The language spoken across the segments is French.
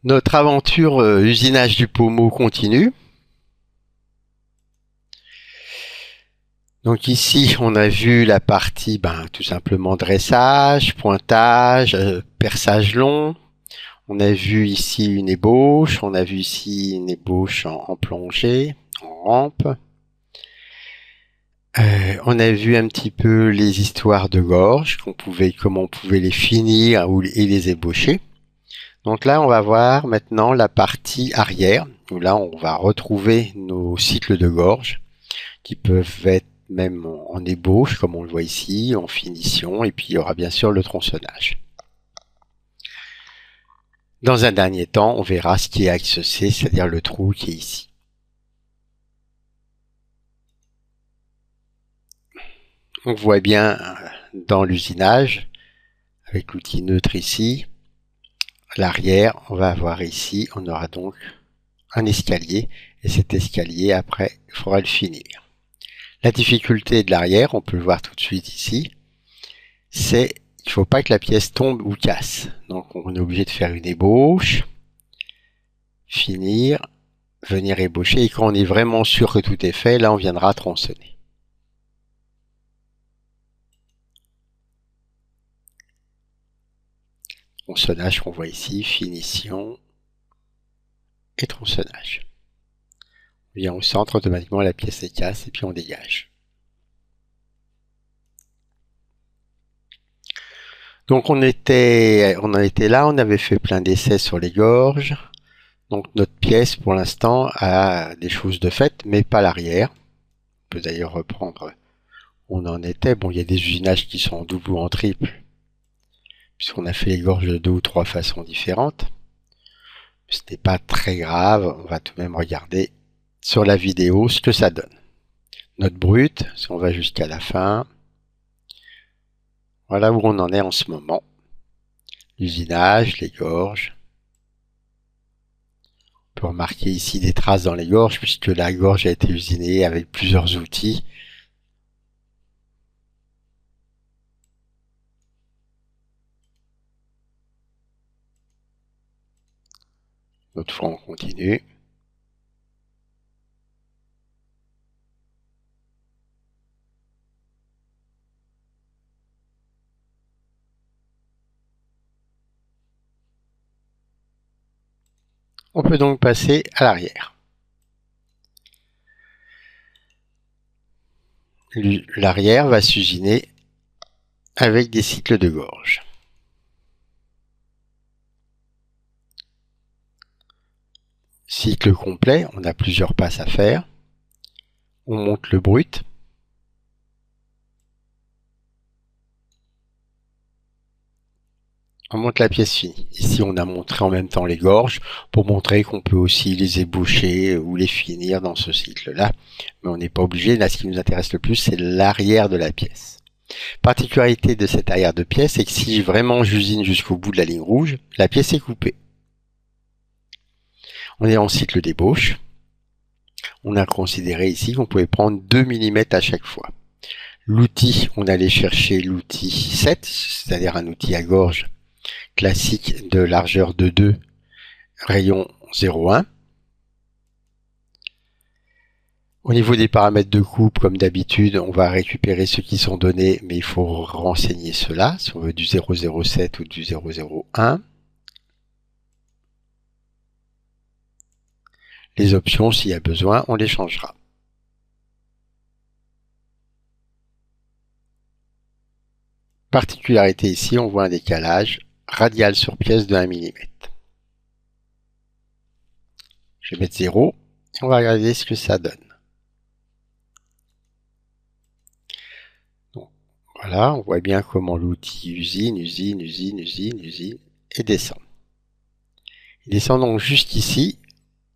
Notre aventure usinage du pommeau continue. Donc ici, on a vu la partie tout simplement dressage, pointage, perçage long. On a vu ici une ébauche, on a vu ici une ébauche en plongée, en rampe. On a vu un petit peu les histoires de gorge, comment on pouvait les finir et les ébaucher. Donc là, on va voir maintenant la partie arrière, où là, on va retrouver nos cycles de gorge, qui peuvent être même en ébauche, comme on le voit ici, en finition, et puis il y aura bien sûr le tronçonnage. Dans un dernier temps, on verra ce qui est axe C, c'est-à-dire le trou qui est ici. On voit bien dans l'usinage, avec l'outil neutre ici, l'arrière, on va avoir ici, on aura donc un escalier, et cet escalier, après, il faudra le finir. La difficulté de l'arrière, on peut le voir tout de suite ici, c'est qu'il ne faut pas que la pièce tombe ou casse. Donc on est obligé de faire une ébauche, finir, venir ébaucher, et quand on est vraiment sûr que tout est fait, là on viendra tronçonner. Tronçonnage qu'on voit ici, finition et tronçonnage. On vient au centre, automatiquement la pièce se casse et puis on dégage. Donc on en était là, on avait fait plein d'essais sur les gorges. Donc notre pièce pour l'instant a des choses de fait, mais pas l'arrière. On peut d'ailleurs reprendre où on en était. Bon, il y a des usinages qui sont en double ou en triple, puisqu'on a fait les gorges de 2 ou 3 façons différentes. Ce n'est pas très grave, on va tout de même regarder sur la vidéo ce que ça donne. Notre brute, si on va jusqu'à la fin, voilà où on en est en ce moment. L'usinage, les gorges. On peut remarquer ici des traces dans les gorges, puisque la gorge a été usinée avec plusieurs outils. L'autre fois, on continue. On peut donc passer à l'arrière. L'arrière va s'usiner avec des cycles de gorge. Cycle complet, on a plusieurs passes à faire. On monte le brut. On monte la pièce finie. Ici, on a montré en même temps les gorges pour montrer qu'on peut aussi les ébaucher ou les finir dans ce cycle-là. Mais on n'est pas obligé. Là, ce qui nous intéresse le plus, c'est l'arrière de la pièce. Particularité de cette arrière de pièce, c'est que si vraiment j'usine jusqu'au bout de la ligne rouge, la pièce est coupée. On est en cycle d'ébauche. On a considéré ici qu'on pouvait prendre 2 mm à chaque fois. L'outil, on allait chercher l'outil 7, c'est-à-dire un outil à gorge classique de largeur de 2, rayon 0,1. Au niveau des paramètres de coupe, comme d'habitude, on va récupérer ceux qui sont donnés, mais il faut renseigner cela, si on veut du 0,07 ou du 0,01. Les options, s'il y a besoin, on les changera. Particularité ici, on voit un décalage radial sur pièce de 1 mm. Je vais mettre 0 et on va regarder ce que ça donne. Donc, voilà, on voit bien comment l'outil usine et descend. Il descend donc juste ici.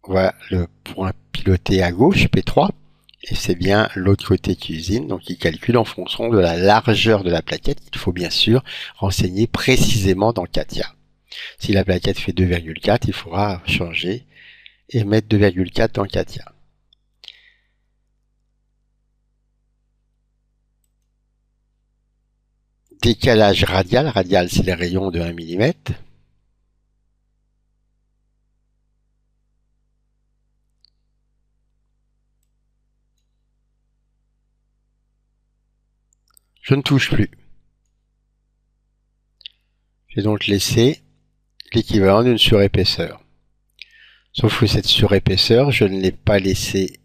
On voit le point piloté à gauche, P3, et c'est bien l'autre côté qui usine, donc il calcule en fonction de la largeur de la plaquette. Il faut bien sûr renseigner précisément dans CATIA. Si la plaquette fait 2,4, il faudra changer et mettre 2,4 dans CATIA. Décalage radial, c'est les rayons de 1 mm. Je ne touche plus. J'ai donc laissé l'équivalent d'une surépaisseur. Sauf que cette surépaisseur, je ne l'ai pas laissée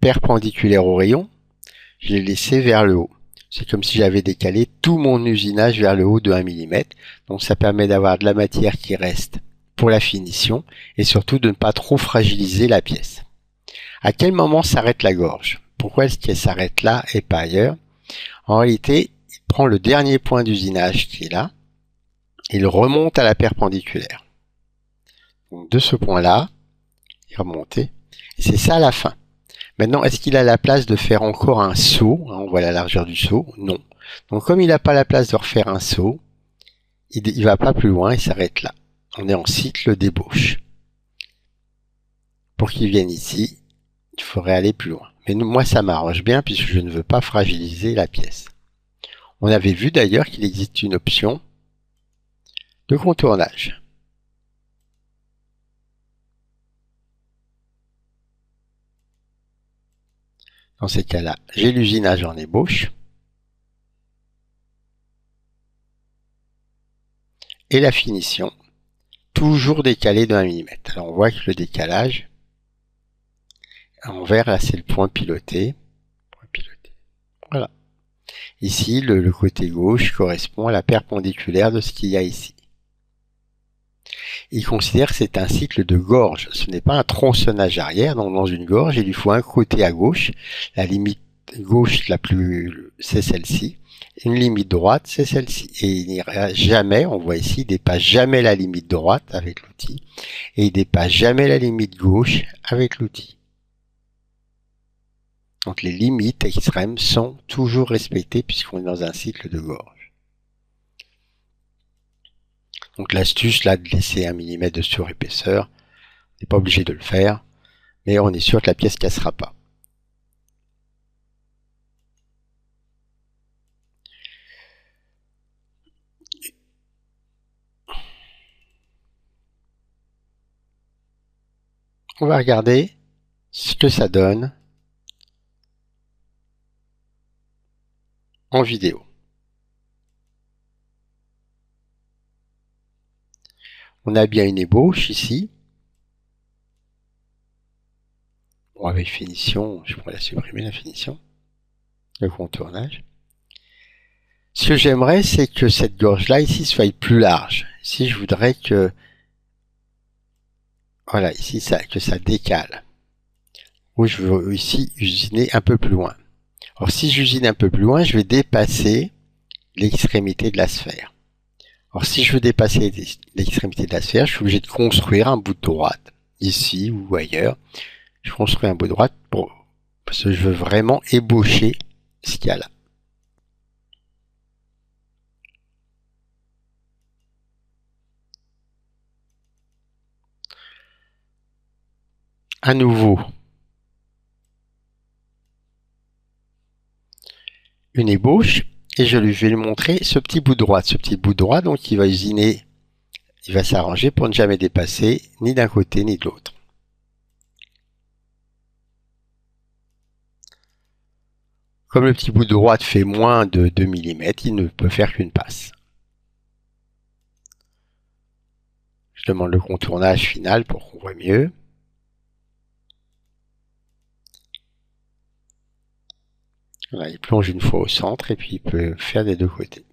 perpendiculaire au rayon, je l'ai laissé vers le haut. C'est comme si j'avais décalé tout mon usinage vers le haut de 1 mm. Donc ça permet d'avoir de la matière qui reste pour la finition et surtout de ne pas trop fragiliser la pièce. À quel moment s'arrête la gorge? Pourquoi est-ce qu'elle s'arrête là et pas ailleurs? En réalité, il prend le dernier point d'usinage qui est là, et il remonte à la perpendiculaire. Donc de ce point-là, il est remonté, et c'est ça la fin. Maintenant, est-ce qu'il a la place de faire encore un saut? On voit la largeur du saut. Non. Donc comme il n'a pas la place de refaire un saut, il va pas plus loin, il s'arrête là. On est en cycle d'ébauche. Pour qu'il vienne ici, il faudrait aller plus loin. Mais moi, ça m'arrange bien puisque je ne veux pas fragiliser la pièce. On avait vu d'ailleurs qu'il existe une option de contournage. Dans ces cas-là, j'ai l'usinage en ébauche et la finition, toujours décalée de 1 mm. Alors on voit que le décalage, en vert, là c'est le point piloté. Voilà. Ici, le côté gauche correspond à la perpendiculaire de ce qu'il y a ici. Il considère que c'est un cycle de gorge. Ce n'est pas un tronçonnage arrière. Donc dans une gorge, il lui faut un côté à gauche. La limite gauche la plus, c'est celle-ci. Une limite droite, c'est celle-ci. Et il n'ira jamais, on voit ici, il dépasse jamais la limite droite avec l'outil. Et il dépasse jamais la limite gauche avec l'outil. Donc les limites extrêmes sont toujours respectées puisqu'on est dans un cycle de gorge. Donc l'astuce là de laisser 1 mm de surépaisseur, on n'est pas obligé de le faire, mais on est sûr que la pièce ne cassera pas. On va regarder ce que ça donne en vidéo. On a bien une ébauche ici. Bon, avec finition, je pourrais la supprimer, la finition. Le contournage. Ce que j'aimerais, c'est que cette gorge-là, ici, soit plus large. Ici, je voudrais que, voilà, ici, que ça décale. Ou je veux ici usiner un peu plus loin. Alors, si j'usine un peu plus loin, je vais dépasser l'extrémité de la sphère. Alors, si je veux dépasser l'extrémité de la sphère, je suis obligé de construire un bout de droite, ici ou ailleurs. Je construis un bout de droite parce que je veux vraiment ébaucher ce qu'il y a là. À nouveau, une ébauche, et je vais lui montrer ce petit bout de droite. Ce petit bout de droite, donc il va usiner, il va s'arranger pour ne jamais dépasser ni d'un côté ni de l'autre. Comme le petit bout de droite fait moins de 2 mm, il ne peut faire qu'une passe. Je demande le contournage final pour qu'on voit mieux. Voilà, il plonge une fois au centre et puis il peut faire des deux côtés.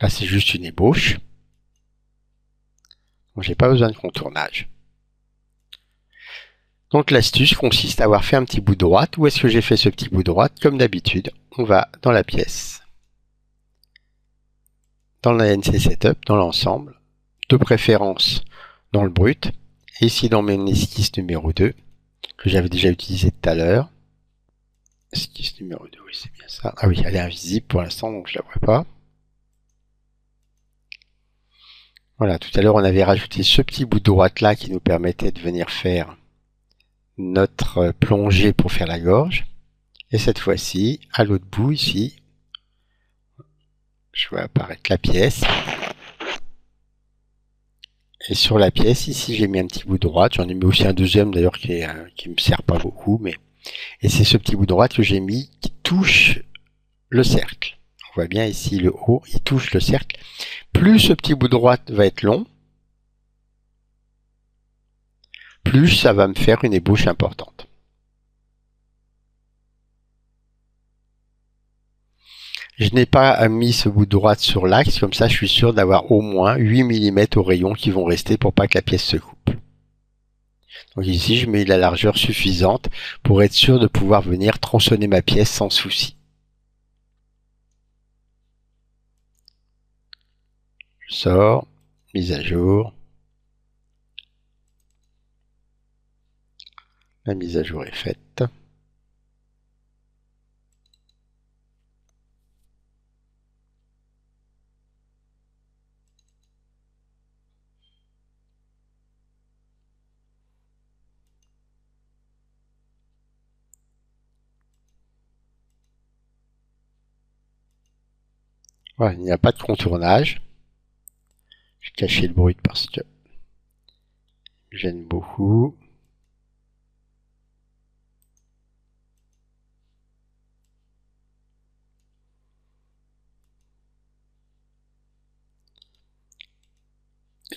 Là, c'est juste une ébauche. Donc, j'ai pas besoin de contournage. Donc, l'astuce consiste à avoir fait un petit bout de droite. Où est-ce que j'ai fait ce petit bout de droite? Comme d'habitude, on va dans la pièce, dans la NC Setup, dans l'ensemble, de préférence dans le brut, et ici dans mon esquisse numéro 2, que j'avais déjà utilisé tout à l'heure. Esquisse numéro 2, oui, c'est bien ça. Ah oui, elle est invisible pour l'instant, donc je la vois pas. Voilà, tout à l'heure, on avait rajouté ce petit bout de droite là qui nous permettait de venir faire notre plongée pour faire la gorge. Et cette fois-ci, à l'autre bout ici, je vois apparaître la pièce. Et sur la pièce, ici, j'ai mis un petit bout de droite. J'en ai mis aussi un deuxième d'ailleurs qui me sert pas beaucoup, mais Et c'est ce petit bout de droite que j'ai mis qui touche le cercle. On voit bien ici le haut, il touche le cercle. Plus ce petit bout de droite va être long, plus ça va me faire une ébauche importante. Je n'ai pas mis ce bout de droite sur l'axe, comme ça je suis sûr d'avoir au moins 8 mm au rayon qui vont rester pour pas que la pièce se coupe. Donc ici je mets la largeur suffisante pour être sûr de pouvoir venir tronçonner ma pièce sans souci. Je sors, mise à jour. La mise à jour est faite. Voilà, il n'y a pas de contournage. Je vais cacher le bruit parce que gêne beaucoup.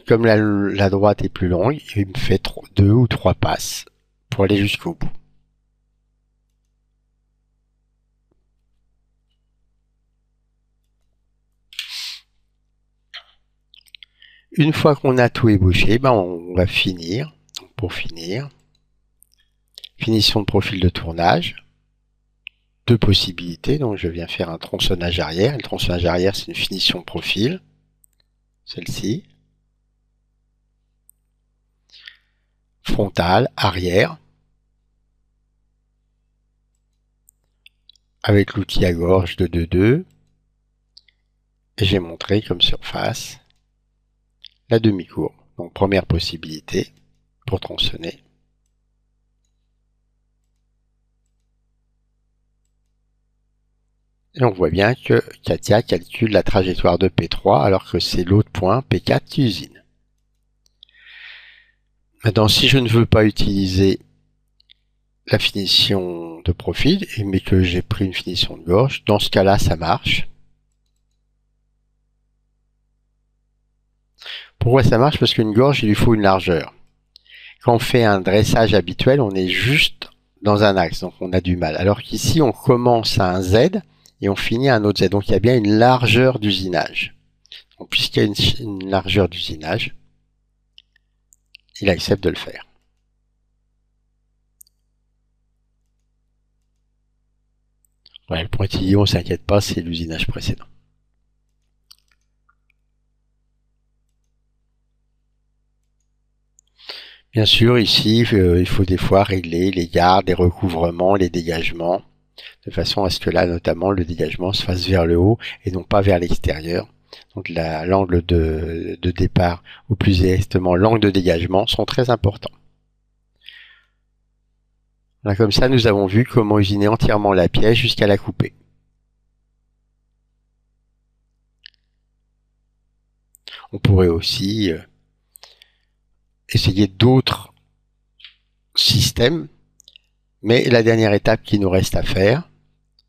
Comme la droite est plus longue, il me fait 2 ou 3 passes pour aller jusqu'au bout. Une fois qu'on a tout ébauché, on va finir. Donc pour finir, finition de profil de tournage. Deux possibilités, donc je viens faire un tronçonnage arrière. Le tronçonnage arrière, c'est une finition de profil. Celle-ci. Frontal, arrière. Avec l'outil à gorge de 2,2. Et j'ai montré comme surface la demi-courbe. Donc première possibilité pour tronçonner. Et on voit bien que Katia calcule la trajectoire de P3 alors que c'est l'autre point P4 qui usine. Maintenant, si je ne veux pas utiliser la finition de profil, mais que j'ai pris une finition de gorge, dans ce cas-là, ça marche. Pourquoi ça marche? Parce qu'une gorge, il lui faut une largeur. Quand on fait un dressage habituel, on est juste dans un axe, donc on a du mal. Alors qu'ici, on commence à un Z et on finit à un autre Z. Donc il y a bien une largeur d'usinage. Donc puisqu'il y a une largeur d'usinage, il accepte de le faire. Ouais, le pointillon, on s'inquiète pas, c'est l'usinage précédent. Bien sûr, ici, il faut des fois régler les gardes, les recouvrements, les dégagements, de façon à ce que là, notamment, le dégagement se fasse vers le haut et non pas vers l'extérieur. Donc l'angle de départ, ou plus exactement l'angle de dégagement, sont très importants. Là, comme ça, nous avons vu comment usiner entièrement la pièce jusqu'à la couper. On pourrait aussi essayer d'autres systèmes, mais la dernière étape qui nous reste à faire,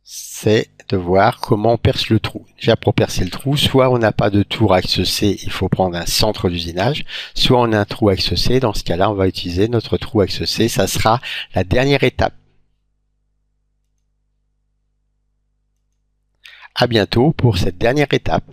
c'est de voir comment on perce le trou. Déjà, pour percer le trou, soit on n'a pas de tour axe C, il faut prendre un centre d'usinage, soit on a un trou axe C, dans ce cas-là, on va utiliser notre trou axe C, ça sera la dernière étape. À bientôt pour cette dernière étape.